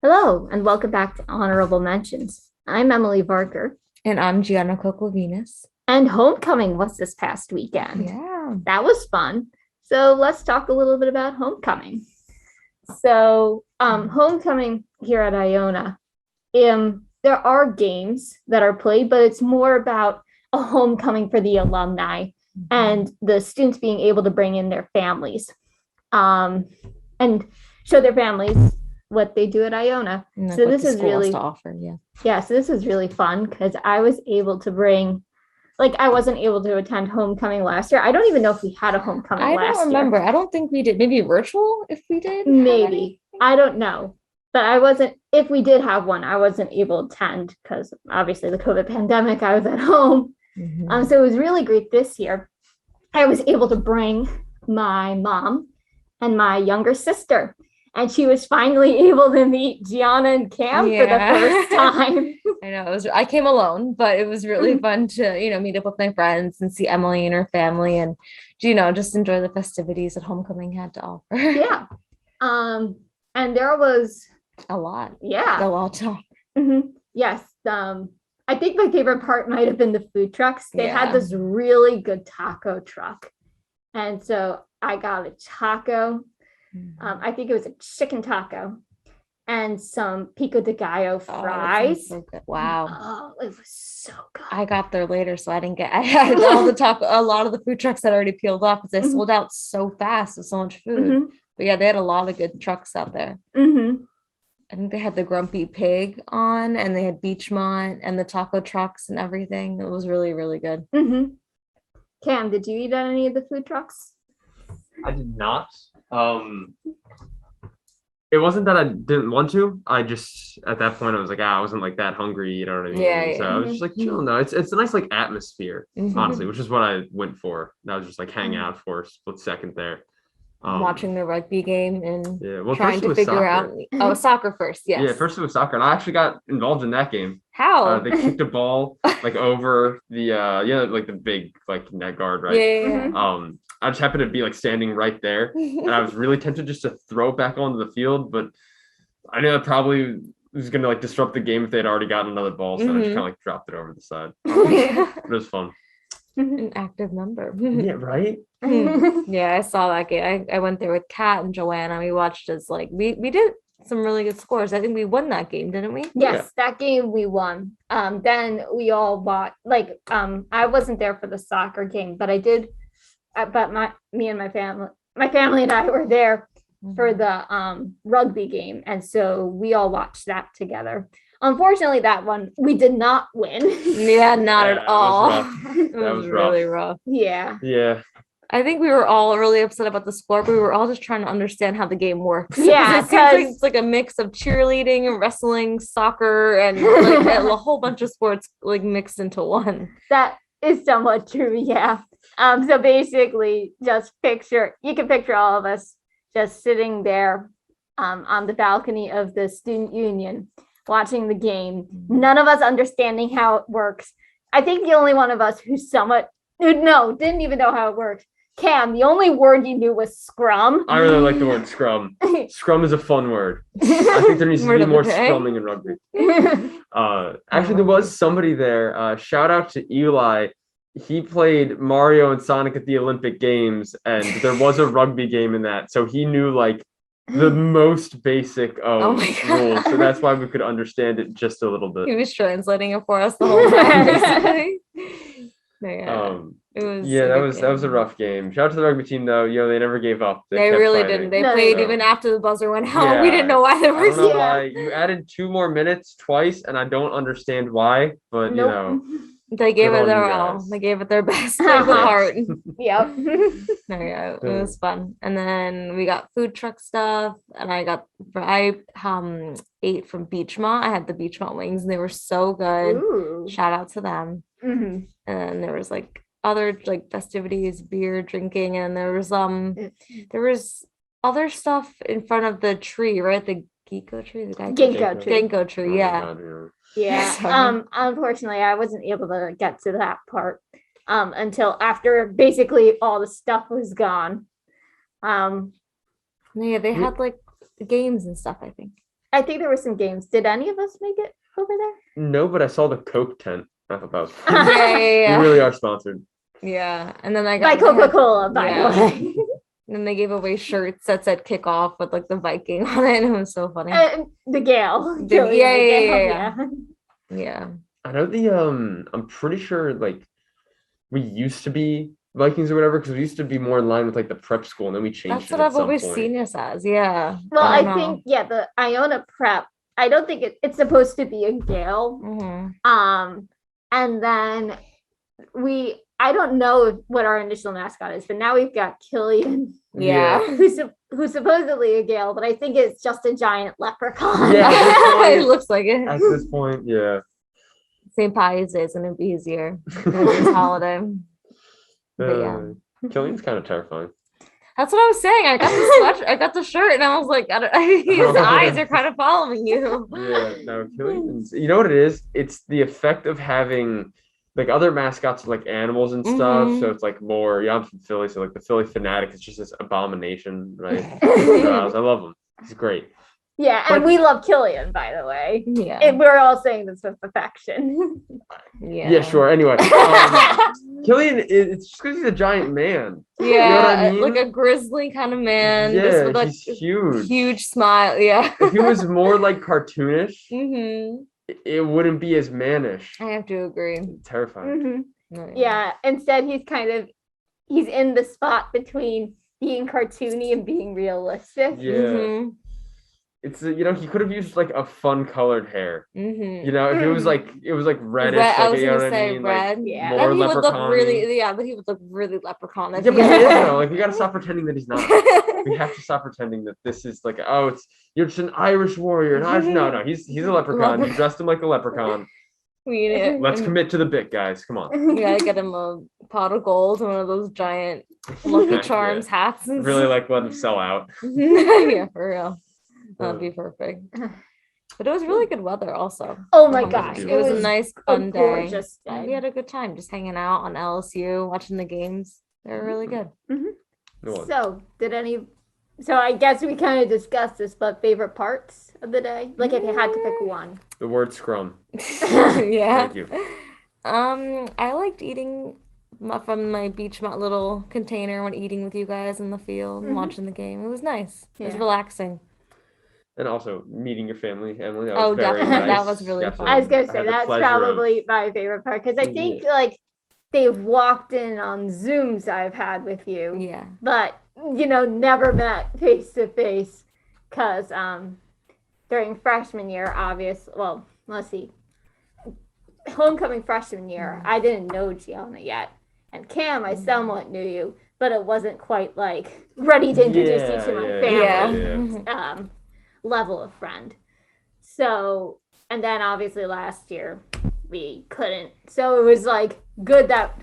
Hello, and welcome back to Honorable Mentions. I'm Emily Barker, And I'm Gianna Coco Venus. and homecoming was this past weekend. Yeah. That was fun. So let's talk a little bit about homecoming. Homecoming here at Iona, there are games that are played, but it's more about a homecoming for the alumni and the students being able to bring in their families and show their families what they do at Iona. And So what this the is school has really to offer. Yeah. so this was really fun because I was able to bring, like, I wasn't able to attend homecoming last year. I don't even know if we had a homecoming I last don't remember. I don't think we did. Maybe virtual if we did. Maybe. I don't know. But I wasn't, if we did have one, I wasn't able to attend because obviously the COVID pandemic, I was at home. So it was really great this year. I was able to bring my mom and my younger sister. And she was finally able to meet Gianna and Cam for the first time. I know I came alone, but it was really fun to, meet up with my friends and see Emily and her family and, just enjoy the festivities that homecoming had to offer. Yeah. And there was a lot. Yeah. A lot to offer. Yes. I think my favorite part might have been the food trucks. They had this really good taco truck. And so I got a taco. I think it was a chicken taco and some pico de gallo fries. So good. Wow. Oh, it was so good. I got there later, so I didn't get I had all the taco. A lot of the food trucks had already peeled off because they sold out so fast with so much food. But yeah, they had a lot of good trucks out there. I think they had the Grumpy Pig on, and they had Beachmont and the taco trucks and everything. It was really, really good. Cam, did you eat at any of the food trucks? I did not. It wasn't that I didn't want to. I just at that point I was like, I wasn't like that hungry, you know what I mean? Yeah. So I was just like, chill. No, it's a nice like atmosphere, honestly, which is what I went for. I was just like hang out for a split second there. Watching the rugby game and trying to figure out soccer first. Yes. Yeah, first it was soccer, and I actually got involved in that game. How? They kicked a ball like over the like the big like net guard, right? Yeah. I just happened to be like standing right there, and I was really tempted just to throw it back onto the field, but I knew that probably was gonna like disrupt the game if they had already gotten another ball, so I just kind of like dropped it over the side. It was fun. An active member. Yeah, right. Yeah, I saw that game. I went there with Kat and Joanna. We watched as like we did some really good scores. I think we won that game, didn't we? Yes, that game we won. Then we all bought I wasn't there for the soccer game, but I did. But my family and I were there for the rugby game, and so we all watched that together. Unfortunately, that one we did not win. Yeah, not at all. That was really rough. Yeah. I think we were all really upset about the score, but we were all just trying to understand how the game works. Yeah, it seems like it's like a mix of cheerleading and wrestling, soccer, and like a whole bunch of sports like mixed into one. That is somewhat true. Yeah. So basically, you can picture all of us just sitting there on the balcony of the student union watching the game. None of us understanding how it works. I think the only one of us who didn't even know how it worked. Cam, the only word you knew was scrum. I really like the word scrum. Scrum is a fun word. I think there needs to be more scrumming in rugby. Actually, there was somebody there. Shout out to Eli. He played Mario and Sonic at the Olympic Games, and there was a rugby game in that. So he knew like the most basic of rules. So that's why we could understand it just a little bit. He was translating it for us the whole time. That was a rough game. Shout out to the rugby team though. They never gave up. They really didn't. They played even after the buzzer went out. Yeah, we didn't know why they were. I don't know why you added 2 more minutes twice, and I don't understand why. But they gave it their all. They gave it their best. Their heart. Yep. It was fun. And then we got food truck stuff, and I ate from Beachmont. I had the Beachmont wings, and they were so good. Ooh. Shout out to them. And there was like other like festivities, beer drinking, and there was other stuff in front of the tree, right? The ginkgo tree. Yeah. Unfortunately, I wasn't able to get to that part until after basically all the stuff was gone. They had like games and stuff, I think. I think there were some games. Did any of us make it over there? No, but I saw the Coke tent. I thought that was Yeah, fun. yeah, yeah. We really are sponsored. Yeah, and then I By got Coca-Cola, by yeah. the way. And then they gave away shirts that said "kickoff" with like the Viking on it, and it was so funny. The Gale. Yeah, Gillian the yeah, Gale, yeah. Yeah, I know I'm pretty sure like we used to be Vikings or whatever because we used to be more in line with like the prep school and then we changed that's it what at I've some always point. seen us as. Yeah. Well, I I don't think the Iona Prep. I don't think it's supposed to be a Gale. And then I don't know what our initial mascot is, but now we've got Killian, Yeah. who's supposedly a Gale, but I think it's just a giant leprechaun. Yeah. It looks like it. At this point, yeah. St. Pius Day is gonna be his year. His holiday. But yeah. Killian's kind of terrifying. That's what I was saying. I got the sweatshirt, I got the shirt, and I was like, his eyes are kind of following you. Yeah, no, Killian's. You know what it is? It's the effect of having like other mascots are, like animals and stuff. So it's like more. Yeah, I'm from Philly, so like the Philly Fanatic is just this abomination, right? I love him. He's great. Yeah, and we love Killian, by the way. Yeah. And we're all saying this with affection. Yeah. Yeah, sure. Anyway, Killian, it's just because he's a giant man. Yeah, You know what I mean? like a grizzly kind of man. Yeah, just with like he's huge. huge smile. Yeah. If he was more like cartoonish, Mm-hmm. it wouldn't be as mannish. I have to agree. Terrifying. Yeah, instead he's in the spot between being cartoony and being realistic. Yeah. Mm-hmm. It's he could have used like a fun colored hair. Mm-hmm. If it was like reddish, Red, I like, was you know gonna what I say mean? red. Like, Yeah. more Then he would look leprechaun-y. really, but he would look really leprechaun. Yeah, but he is though. Like we gotta stop pretending that he's not. We have to stop pretending that this is like, you're just an Irish warrior. No, he's a leprechaun. You dressed him like a leprechaun. Let's commit to the bit, guys. Come on. We gotta get him a pot of gold and one of those giant Lucky Charms hats. And Really like let him sell out. Yeah, for real. That'd be perfect. But it was really good weather also. Oh my gosh. It was a nice fun day. Gorgeous And day. we had a good time just hanging out on LSU, watching the games. They were really good. So I guess we kind of discussed this, but favorite parts of the day? Like if you had to pick one. The word scrum. Yeah. Thank you. I liked eating from my beach little container when eating with you guys in the field and watching the game. It was nice. It was Yeah. relaxing. And also meeting your family, Emily. That Oh, was very definitely. nice. That was really fun. I was gonna had say the that's pleasure of- probably my favorite part because I think like they've walked in on Zooms I've had with you, Yeah. but never met face to face because during freshman year, let's see, homecoming freshman year, I didn't know Gianna yet, and Cam, I somewhat knew you, but it wasn't quite like ready to introduce you to my family. Yeah. Level of friend. So, and then obviously last year we couldn't. So it was like good that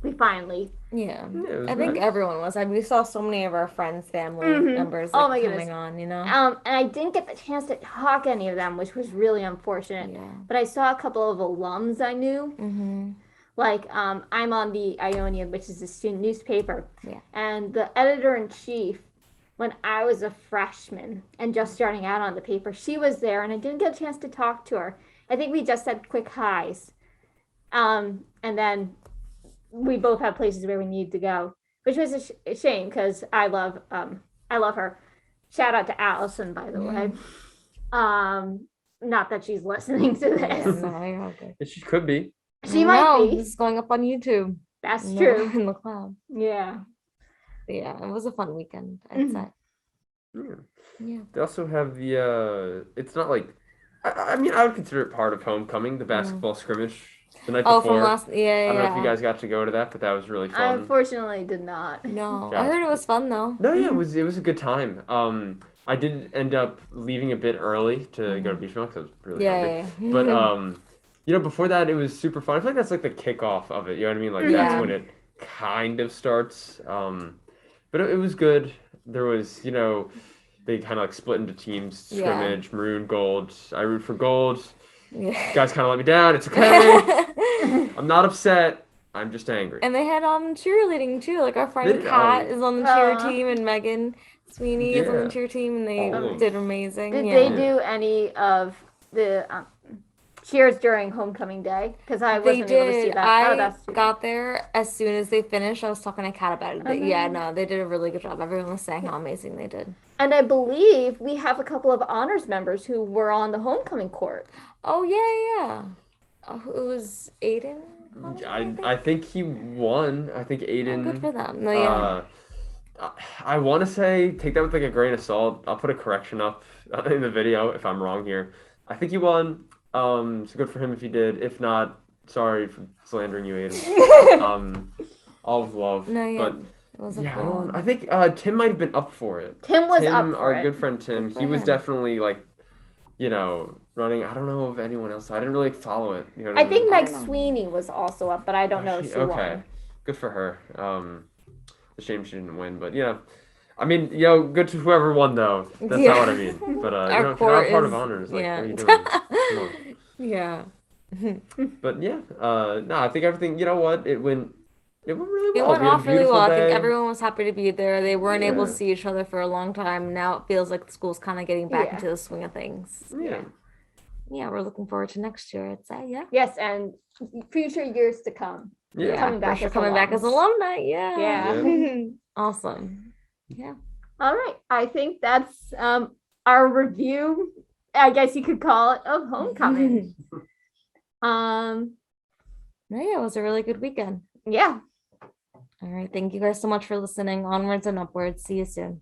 we finally. Yeah. it was I think nice. everyone was. We saw so many of our friends, family members Oh my coming goodness. on, And I didn't get the chance to talk to any of them, which was really unfortunate. Yeah. But I saw a couple of alums I knew. Mm-hmm. Like I'm on the Ionian, which is a student newspaper. Yeah. And the editor-in-chief, when I was a freshman and just starting out on the paper, she was there and I didn't get a chance to talk to her. I think we just said quick highs. And then we both had places where we needed to go, which was a shame because I love her. Shout out to Allison, by the way. Not that she's listening to this. No, you're okay. She could be. She might be. This is going up on YouTube. That's No, true. in the cloud. Yeah. Yeah, it was a fun weekend, I'd say. Yeah. Yeah. They also have the it's not like I mean I would consider it part of homecoming, the basketball scrimmage the night Oh, before. from last, I yeah, don't know if you yeah. guys got to go to that, but that was really I fun. unfortunately did not. No, Yeah. I heard it was fun though. No, yeah, it was a good time. I did end up leaving a bit early to go to Beach Milk because I was really hungry. Yeah. But before that, it was super fun. I feel like that's like the kickoff of it. You know what I mean? Like Yeah. that's when it kind of starts. But it was good. There was, they kind of like split into teams, Yeah. scrimmage, maroon, gold. I root for gold. Yeah. Guys kind of let me down. It's okay. I'm not upset. I'm just angry. And they had cheerleading too. Like our friend Did- Kat oh. is on the cheer Aw. team, and Megan. Sweeney is on the Yeah. cheer team, and they All of them. did amazing. Did yeah. they do any of the cheers during homecoming day? Because I They wasn't able to see did. that. Oh, I that's too bad. got there as soon as they finished. I was talking to Kat about it. Yeah, Uh-huh. no, they did a really good job. Everyone was saying how amazing they did. And I believe we have a couple of honors members who were on the homecoming court. Oh yeah, yeah. It was Aiden. I think he won. I think Oh, Aiden. good for them. No, yeah. I want to say take that with like a grain of salt. I'll put a correction up in the video if I'm wrong here. I think he won. So good for him if he did. If not, sorry for slandering you, Aiden. All of love. No, yeah. But It was a yeah, cool I think Tim might have been up for it. Tim was Tim, up for our it. good friend Tim, Good for he was him. definitely like, running. I don't know of anyone else. I didn't really follow it. You know what I think mean? Meg I don't know. Sweeney was also up, but I don't know if she Okay, won. good for her. A shame she didn't win, but I mean, good to whoever won though. That's Yeah. not what I mean. But Our if you're not court part is- of honors, like, yeah. what are you doing? Come on. Yeah. But yeah, no, I think everything. You know what? It went really It well. went We had a off really beautiful well. I think day. everyone was happy to be there. They weren't able to Yeah. see each other for a long time. Now it feels like the school's kind of getting back Yeah. into the swing of things. Yeah. Yeah, we're looking forward to next year. I'd say, yeah. Yes, and future years to come. Yeah. Coming back for sure as coming back as alums. alumni. Yeah. Yeah. Awesome. Yeah. All right. I think that's our review, I guess you could call it, of homecoming. No, yeah, it was a really good weekend. Yeah. All right. Thank you guys so much for listening. Onwards and upwards. See you soon.